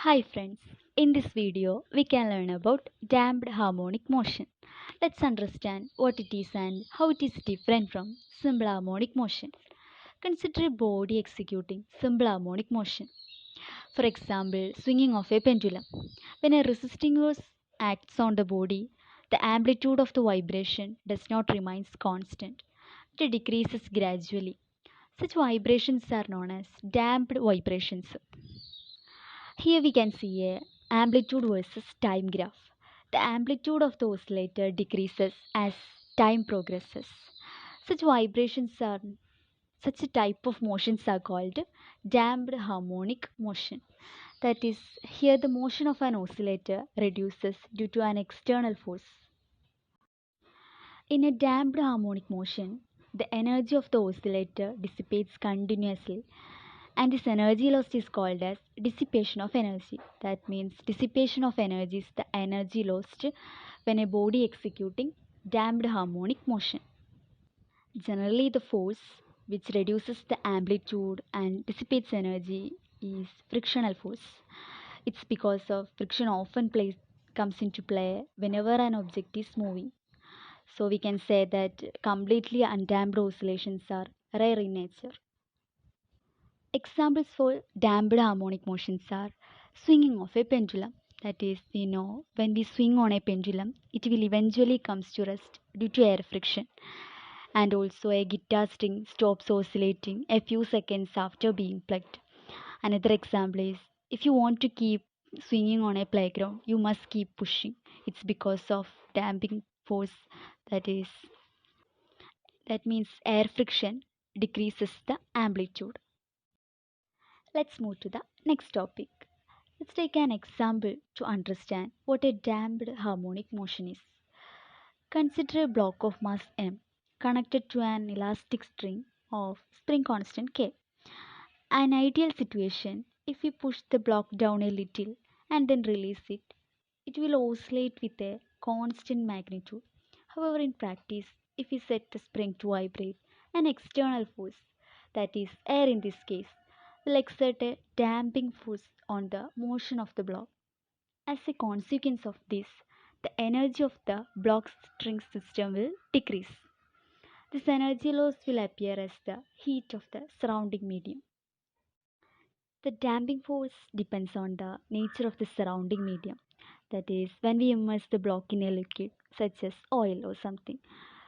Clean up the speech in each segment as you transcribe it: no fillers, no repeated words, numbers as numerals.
Hi friends, in this video we can learn about damped harmonic motion. Let's understand what it is and how it is different from simple harmonic motion. Consider a body executing simple harmonic motion. For example, swinging of a pendulum. When a resisting force acts on the body, the amplitude of the vibration does not remain constant. It decreases gradually. Such vibrations are known as damped vibrations. Here we can see a amplitude versus time graph. The amplitude of the oscillator decreases as time progresses. Such vibrations are such a type of motions are called damped harmonic motion. That is, here the motion of an oscillator reduces due to an external force. In a damped harmonic motion, the energy of the oscillator dissipates continuously, and this energy loss is called as dissipation of energy. That means dissipation of energy is the energy lost when a body executing damped harmonic motion. Generally, the force which reduces the amplitude and dissipates energy is frictional force. It's because of friction often comes into play whenever an object is moving. So we can say that completely undamped oscillations are rare in nature. Examples for damped harmonic motions are swinging of a pendulum. That is, when we swing on a pendulum, it will eventually comes to rest due to air friction. And also a guitar string stops oscillating a few seconds after being plucked. Another example is if you want to keep swinging on a playground, you must keep pushing. It's because of damping force, that is that means air friction decreases the amplitude. Let's move to the next topic. Let's take an example to understand what a damped harmonic motion is. Consider a block of mass m connected to an elastic string of spring constant k. An ideal situation, if we push the block down a little and then release it, it will oscillate with a constant magnitude. However, in practice, if we set the spring to vibrate, an external force, that is air in this case, will exert a damping force on the motion of the block. As a consequence of this, the energy of the block's string system will decrease. This energy loss will appear as the heat of the surrounding medium. The damping force depends on the nature of the surrounding medium. That is, when we immerse the block in a liquid, such as oil or something,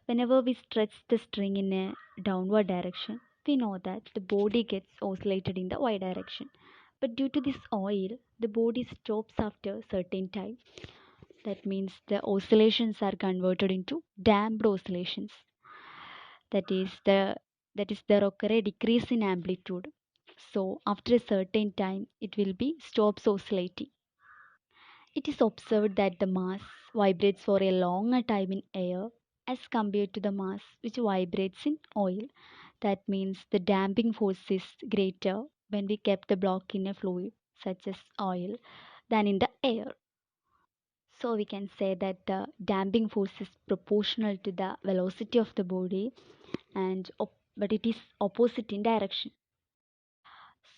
whenever we stretch the string in a downward direction, we know that the body gets oscillated in the y direction. But due to this oil, the body stops after a certain time. That means the oscillations are converted into damped oscillations. That is there occur a decrease in amplitude. So after a certain time, it will be stops oscillating. It is observed that the mass vibrates for a longer time in air as compared to the mass which vibrates in oil. That means the damping force is greater when we kept the block in a fluid such as oil than in the air. So we can say that the damping force is proportional to the velocity of the body but it is opposite in direction.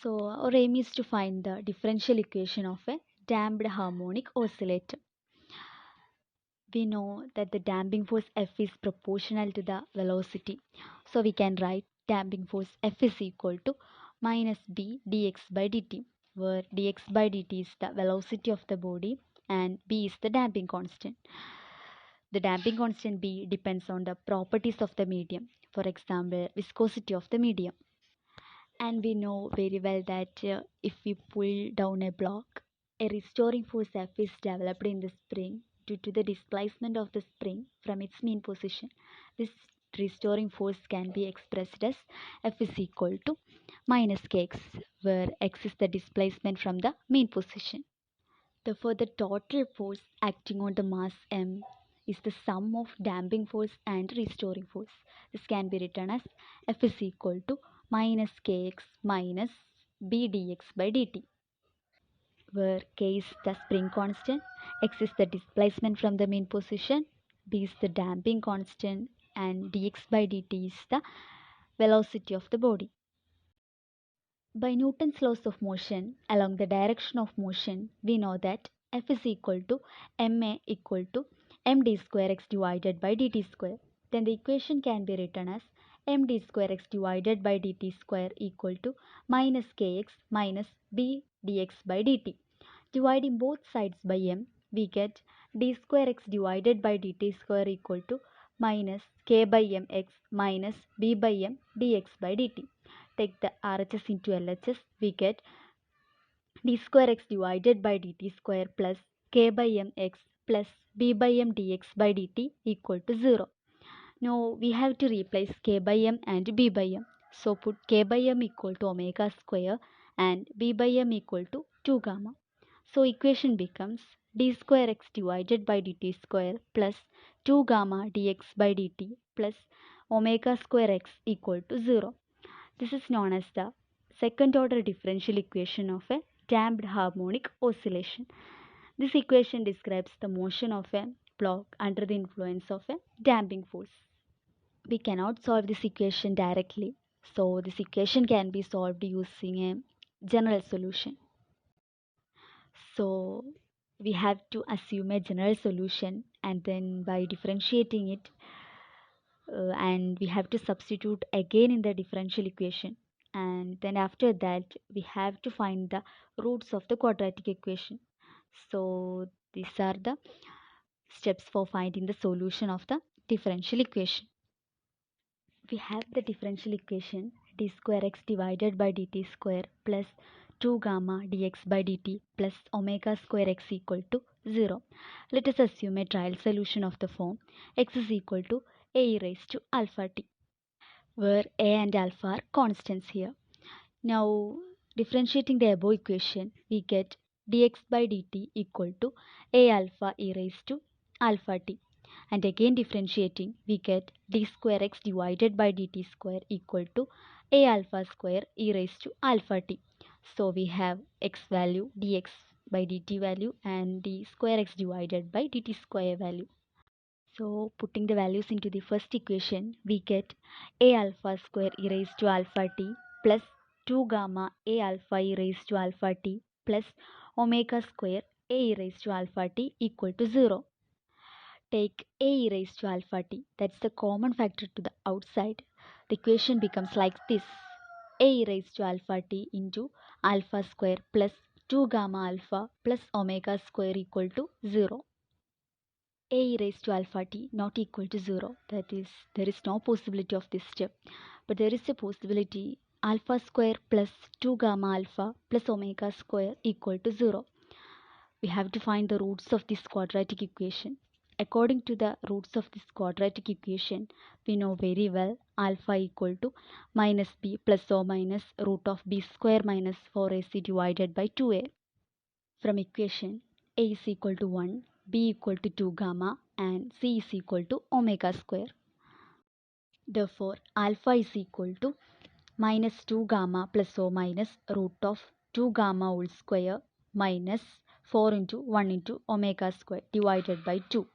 So our aim is to find the differential equation of a damped harmonic oscillator. We know that the damping force F is proportional to the velocity. So we can write damping force F is equal to minus B dx by dt, where dx by dt is the velocity of the body and B is the damping constant. The damping constant B depends on the properties of the medium, for example, viscosity of the medium. And we know very well that if we pull down a block, a restoring force F is developed in the spring due to the displacement of the spring from its mean position. This restoring force can be expressed as F is equal to minus kx, where x is the displacement from the mean position. Therefore, the total force acting on the mass m is the sum of damping force and restoring force. This can be written as F is equal to minus kx minus b dx by dt, where k is the spring constant, x is the displacement from the mean position, b is the damping constant, and dx by dt is the velocity of the body. By Newton's laws of motion, along the direction of motion, we know that F is equal to ma equal to md square x divided by dt square. Then the equation can be written as md square x divided by dt square equal to minus kx minus b dx by dt. Dividing both sides by m, we get d square x divided by dt square equal to minus k by mx minus b by m dx by dt. Take the RHS into LHS, we get d square x divided by dt square plus k by mx plus b by m dx by dt equal to 0. Now we have to replace k by m and b by m. So put k by m equal to omega square and b by m equal to 2 gamma. So equation becomes d square x divided by dt square plus 2 gamma dx by dt plus omega square x equal to 0. This is known as the second order differential equation of a damped harmonic oscillation. This equation describes the motion of a block under the influence of a damping force. We cannot solve this equation directly, so this equation can be solved using a general solution. So we have to assume a general solution, and then by differentiating it, and we have to substitute again in the differential equation, and then after that we have to find the roots of the quadratic equation. So these are the steps for finding the solution of the differential equation. We have the differential equation d square x divided by dt square plus 2 gamma dx by dt plus omega square x equal to 0. Let us assume a trial solution of the form x is equal to a raised to alpha t, where a and alpha are constants here. Now differentiating the above equation, we get dx by dt equal to a alpha e raised to alpha t, and again differentiating we get d square x divided by dt square equal to a alpha square e raised to alpha t. So we have x value dx by dt value and d square x divided by dt square value. So putting the values into the first equation, we get a alpha square e raised to alpha t plus 2 gamma a alpha e raised to alpha t plus omega square a e raised to alpha t equal to 0. Take a e raised to alpha t, that's the common factor to the outside. The equation becomes like this: a e raised to alpha t into alpha square plus 2 gamma alpha plus omega square equal to 0. A e raised to alpha t not equal to 0, that is, there is no possibility of this step, but there is a possibility alpha square plus 2 gamma alpha plus omega square equal to 0. We have to find the roots of this quadratic equation. According to the roots of this quadratic equation, we know very well alpha equal to minus b plus or minus root of b square minus 4ac divided by 2a. From equation, a is equal to 1, b equal to 2 gamma and c is equal to omega square. Therefore, alpha is equal to minus 2 gamma plus or minus root of 2 gamma whole square minus 4 into 1 into omega square divided by 2.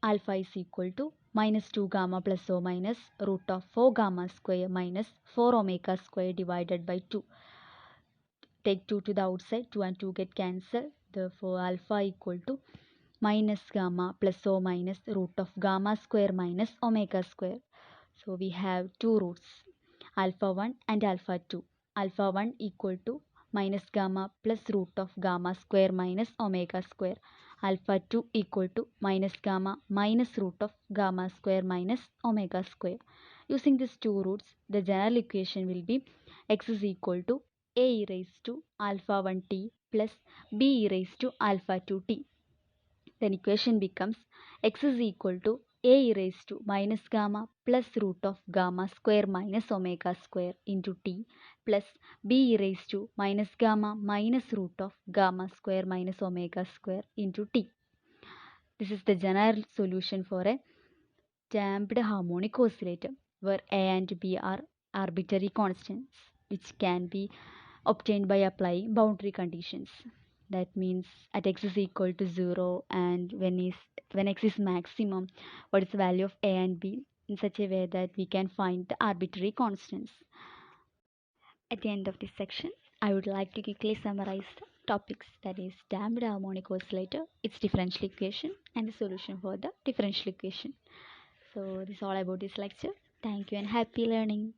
Alpha is equal to minus 2 gamma plus or minus root of 4 gamma square minus 4 omega square divided by 2. Take 2 to the outside, 2 and 2 get cancelled. Therefore, alpha equal to minus gamma plus or minus root of gamma square minus omega square. So we have two roots, alpha 1 and alpha 2. Alpha 1 equal to minus gamma plus root of gamma square minus omega square. Alpha 2 equal to minus gamma minus root of gamma square minus omega square. Using these two roots, the general equation will be x is equal to a e raised to alpha 1 t plus b e raised to alpha 2 t. Then equation becomes x is equal to a e raised to minus gamma plus root of gamma square minus omega square into t plus b e raised to minus gamma minus root of gamma square minus omega square into t. This is the general solution for a damped harmonic oscillator, where a and b are arbitrary constants which can be obtained by applying boundary conditions. That means at x is equal to 0 and when x is maximum, what is the value of a and b in such a way that we can find the arbitrary constants. At the end of this section, I would like to quickly summarize the topics, that is damped harmonic oscillator, its differential equation, and the solution for the differential equation. So this is all about this lecture. Thank you and happy learning.